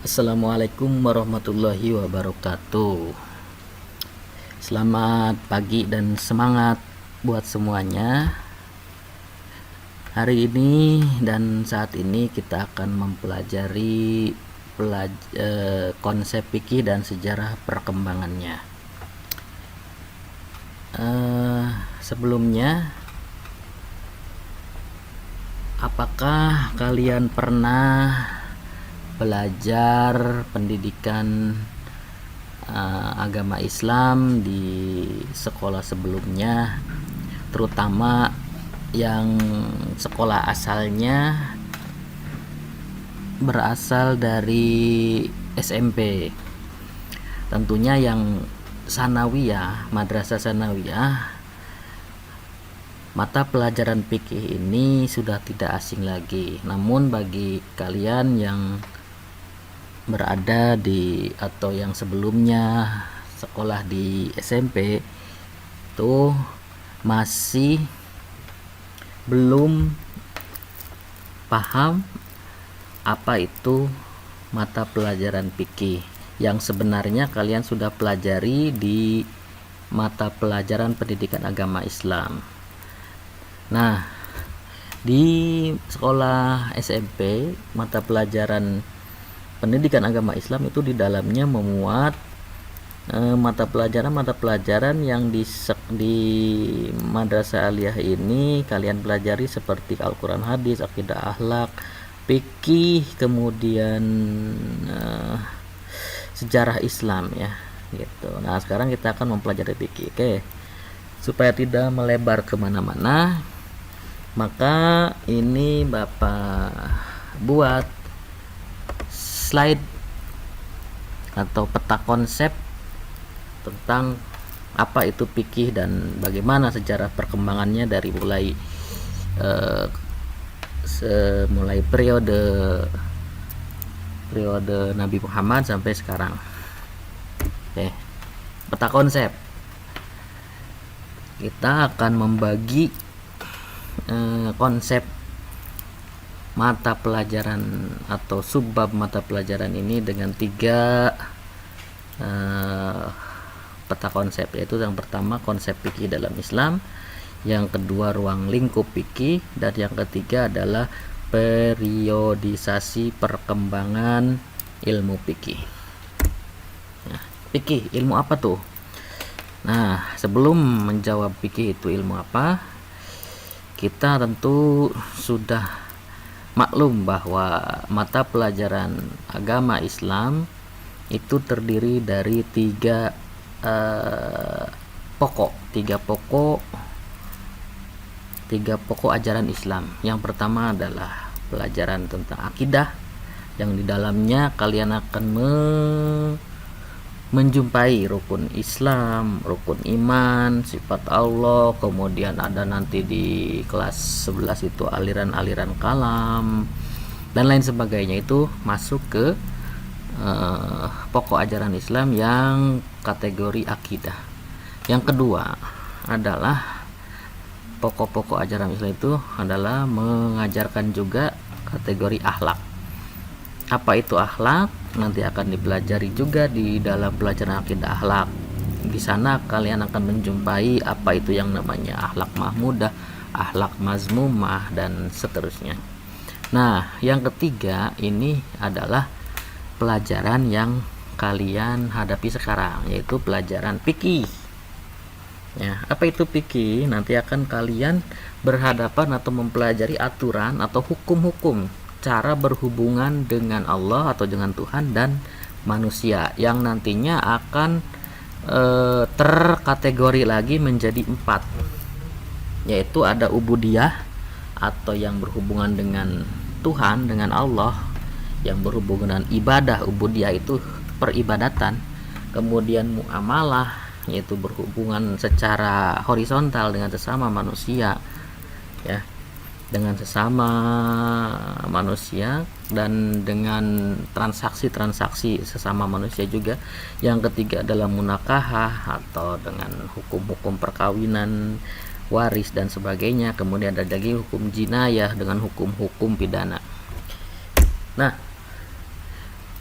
Assalamualaikum warahmatullahi wabarakatuh. Selamat pagi dan semangat buat semuanya. Hari ini dan saat ini kita akan mempelajari konsep fikih dan sejarah perkembangannya. Sebelumnya, apakah kalian pernah belajar pendidikan agama Islam di sekolah sebelumnya, terutama yang sekolah asalnya berasal dari SMP? Tentunya yang sanawiyah, madrasah sanawiyah, mata pelajaran fikih ini sudah tidak asing lagi. Namun bagi kalian yang berada di atau yang sebelumnya sekolah di SMP itu masih belum paham apa itu mata pelajaran fikih yang sebenarnya kalian sudah pelajari di mata pelajaran pendidikan agama Islam. Nah, di sekolah SMP mata pelajaran pendidikan agama Islam itu di dalamnya memuat mata pelajaran yang di madrasah aliyah ini kalian pelajari seperti Al-Quran, hadis, akidah, akhlak, fikih, kemudian sejarah Islam ya gitu. Nah, sekarang kita akan mempelajari fikih. Oke, supaya tidak melebar kemana-mana, maka ini Bapak buat slide atau peta konsep tentang apa itu fikih dan bagaimana sejarah perkembangannya dari mulai periode Nabi Muhammad sampai sekarang. Oke, peta konsep. Kita akan membagi konsep mata pelajaran atau subbab mata pelajaran ini dengan 3 peta konsep, yaitu yang pertama konsep fikih dalam Islam, yang kedua ruang lingkup fikih, dan yang ketiga adalah periodisasi perkembangan ilmu fikih. Nah, fikih ilmu apa tuh? Nah, sebelum menjawab fikih itu ilmu apa, kita tentu sudah maklum bahwa mata pelajaran agama Islam itu terdiri dari tiga pokok ajaran Islam. Yang pertama adalah pelajaran tentang akidah, yang di dalamnya kalian akan menjumpai rukun Islam, rukun iman, sifat Allah, kemudian ada nanti di kelas 11 itu aliran-aliran kalam dan lain sebagainya. Itu masuk ke pokok ajaran Islam yang kategori akidah. Yang kedua adalah pokok-pokok ajaran Islam itu adalah mengajarkan juga kategori akhlak. Apa itu akhlak? Nanti akan dipelajari juga di dalam pelajaran akidah akhlak. Di sana kalian akan menjumpai apa itu yang namanya akhlak mahmudah, akhlak mazmumah, dan seterusnya. Nah, yang ketiga ini adalah pelajaran yang kalian hadapi sekarang, yaitu pelajaran fikih. Ya, apa itu fikih? Nanti akan kalian berhadapan atau mempelajari aturan atau hukum-hukum cara berhubungan dengan Allah atau dengan Tuhan dan manusia, yang nantinya akan terkategori lagi menjadi 4, yaitu ada ubudiyah atau yang berhubungan dengan Tuhan, dengan Allah, yang berhubungan dengan ibadah, ubudiyah itu peribadatan. Kemudian muamalah, yaitu berhubungan secara horizontal dengan sesama manusia ya, dengan sesama manusia dan dengan transaksi-transaksi sesama manusia juga. Yang ketiga adalah munakahah atau dengan hukum-hukum perkawinan, waris dan sebagainya. Kemudian ada lagi hukum jinayah dengan hukum-hukum pidana. Nah,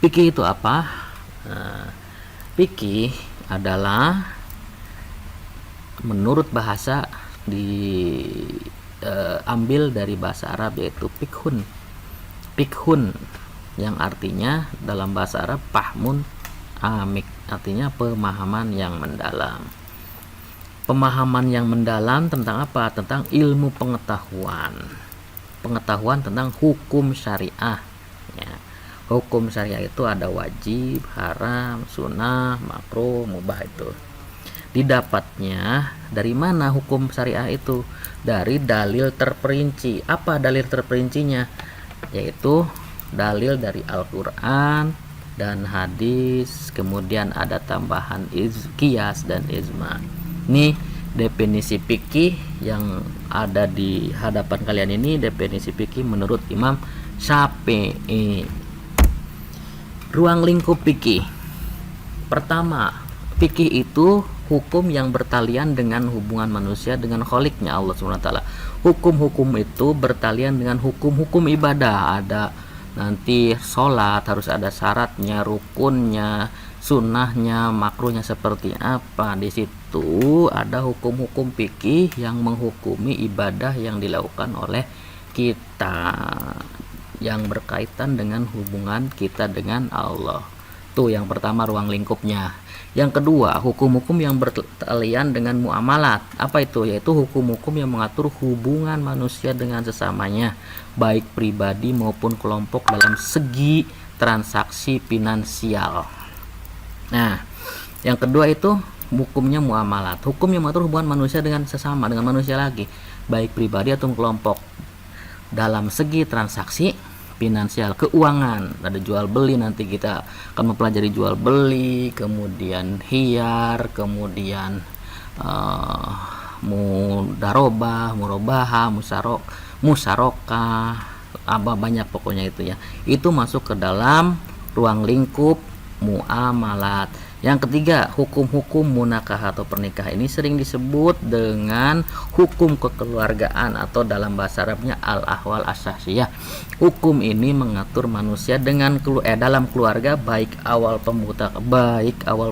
Fikih itu apa? Nah, fikih adalah menurut bahasa diambil dari bahasa Arab, yaitu fikhun. Fikhun yang artinya dalam bahasa Arab fahmun amik, artinya pemahaman yang mendalam. Pemahaman yang mendalam tentang apa? Tentang ilmu pengetahuan. Pengetahuan tentang hukum syariah. Ya. Hukum syariah itu ada wajib, haram, sunnah, makruh, mubah itu. Didapatnya dari mana hukum syariah itu? Dari dalil terperinci. Apa dalil terperincinya? Yaitu dalil dari Al-Quran dan hadis, kemudian ada tambahan qiyas dan ijma. Ini definisi fikih yang ada di hadapan kalian ini, definisi fikih menurut Imam Syafi'i. Ruang lingkup fikih. Pertama, fikih itu hukum yang bertalian dengan hubungan manusia dengan Kholiknya Allah SWT. Hukum-hukum itu bertalian dengan hukum-hukum ibadah. Ada nanti sholat harus ada syaratnya, rukunnya, sunnahnya, makruhnya seperti apa. Di situ ada hukum-hukum fikih yang menghukumi ibadah yang dilakukan oleh kita, yang berkaitan dengan hubungan kita dengan Allah. Tuh yang pertama, ruang lingkupnya. Yang kedua, hukum-hukum yang bertalian dengan muamalat. Apa itu? Yaitu hukum-hukum yang mengatur hubungan manusia dengan sesamanya, baik pribadi maupun kelompok dalam segi transaksi finansial. Nah, yang kedua itu hukumnya muamalat. Hukum yang mengatur hubungan manusia dengan sesama, dengan manusia lagi, baik pribadi atau kelompok dalam segi transaksi finansial, keuangan. Ada jual beli, nanti kita akan mempelajari jual beli, kemudian hiyar, kemudian mudarobah, murabahah, musyarakah, apa banyak pokoknya itu ya. Itu masuk ke dalam ruang lingkup muamalat. Yang ketiga, hukum-hukum munakah atau pernikahan. Ini sering disebut dengan hukum kekeluargaan atau dalam bahasa Arabnya al-ahwal asyasiyah. Hukum ini mengatur manusia dengan dalam keluarga, baik awal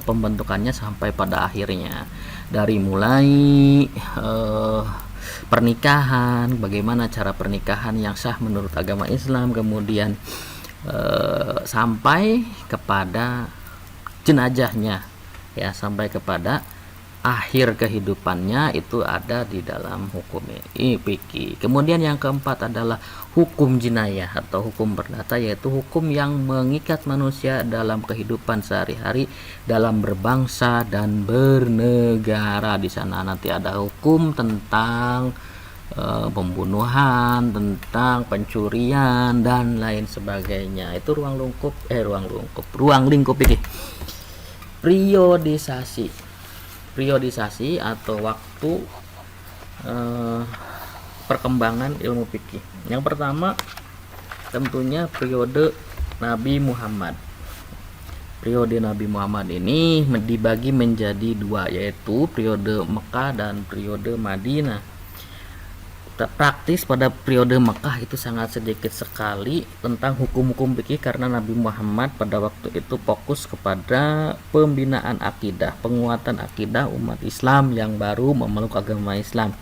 pembentukannya sampai pada akhirnya. Dari mulai pernikahan, bagaimana cara pernikahan yang sah menurut agama Islam, kemudian sampai kepada jenazahnya, ya, sampai kepada akhir kehidupannya, itu ada di dalam hukum ini fikih. Kemudian yang keempat adalah hukum jinayah atau hukum perdata, yaitu hukum yang mengikat manusia dalam kehidupan sehari-hari, dalam berbangsa dan bernegara. Di sana nanti ada hukum tentang pembunuhan, tentang pencurian dan lain sebagainya. Itu ruang lingkup ini. Periodisasi atau waktu perkembangan ilmu fikih. Yang pertama tentunya periode Nabi Muhammad. Periode Nabi Muhammad ini dibagi menjadi dua, yaitu periode Mekah dan periode Madinah. Praktis pada periode Mekah itu sangat sedikit sekali tentang hukum-hukum fikih, karena Nabi Muhammad pada waktu itu fokus kepada pembinaan akidah, penguatan akidah umat Islam yang baru memeluk agama Islam.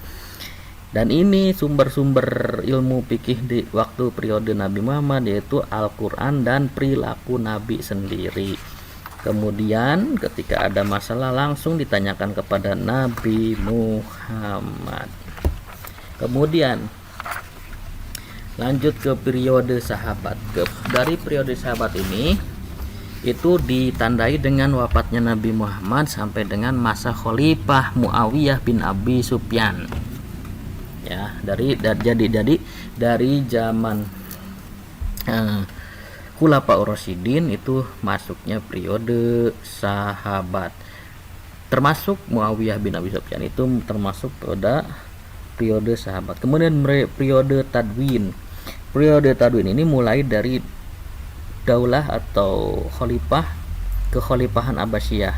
Dan ini sumber-sumber ilmu fikih di waktu periode Nabi Muhammad, yaitu Al-Quran dan perilaku Nabi sendiri. Kemudian ketika ada masalah langsung ditanyakan kepada Nabi Muhammad. Kemudian lanjut ke periode sahabat. Dari periode sahabat ini itu ditandai dengan wafatnya Nabi Muhammad sampai dengan masa Khalifah Muawiyah bin Abi Sufyan. Ya, dari zaman Khulafaur Rasyidin itu masuknya periode sahabat. Termasuk Muawiyah bin Abi Sufyan itu termasuk pada periode sahabat. Kemudian periode Tadwin. Periode Tadwin ini mulai dari daulah atau khalifah ke khalifahan Abbasiyah.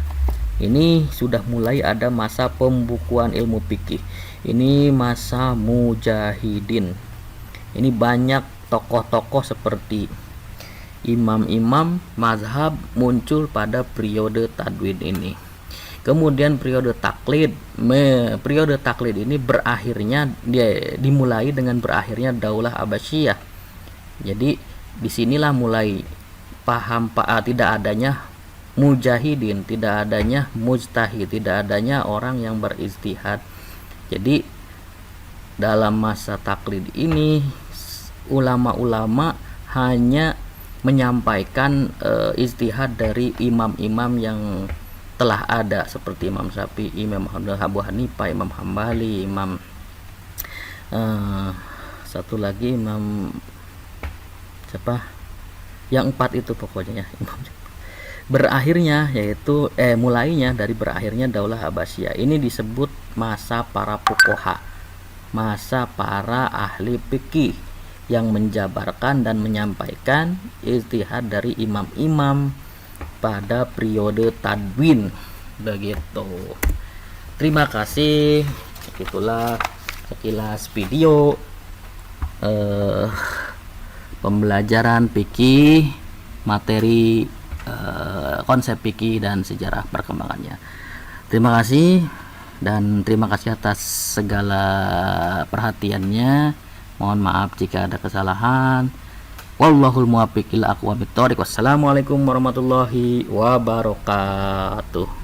Ini sudah mulai ada masa pembukuan ilmu fikih. Ini masa mujahidin. Ini banyak tokoh-tokoh seperti imam-imam mazhab muncul pada periode tadwin ini. Kemudian periode taklid. Periode taklid ini dimulai dengan berakhirnya Daulah Abbasiyah. Jadi disinilah mulai tidak adanya mujahidin, tidak adanya mujtahid, tidak adanya orang yang berijtihad. Jadi dalam masa taklid ini ulama-ulama hanya menyampaikan ijtihad dari imam-imam yang telah ada, seperti Imam Syafi'i, Imam Abu Hanifah, Imam Hambali, Imam satu lagi Imam siapa, yang 4 itu pokoknya ya, Imam. Berakhirnya yaitu mulainya dari berakhirnya Daulah Abbasiyah ini disebut masa para fuqaha, masa para ahli fikih yang menjabarkan dan menyampaikan ijtihad dari imam-imam pada periode tadwin begitu. Terima kasih. Itulah sekilas video pembelajaran fikih, materi konsep fikih dan sejarah perkembangannya. Terima kasih dan terima kasih atas segala perhatiannya. Mohon maaf jika ada kesalahan. Wallahul muwaffiq ila aqwamit thoriq. Wassalamualaikum warahmatullahi wabarakatuh.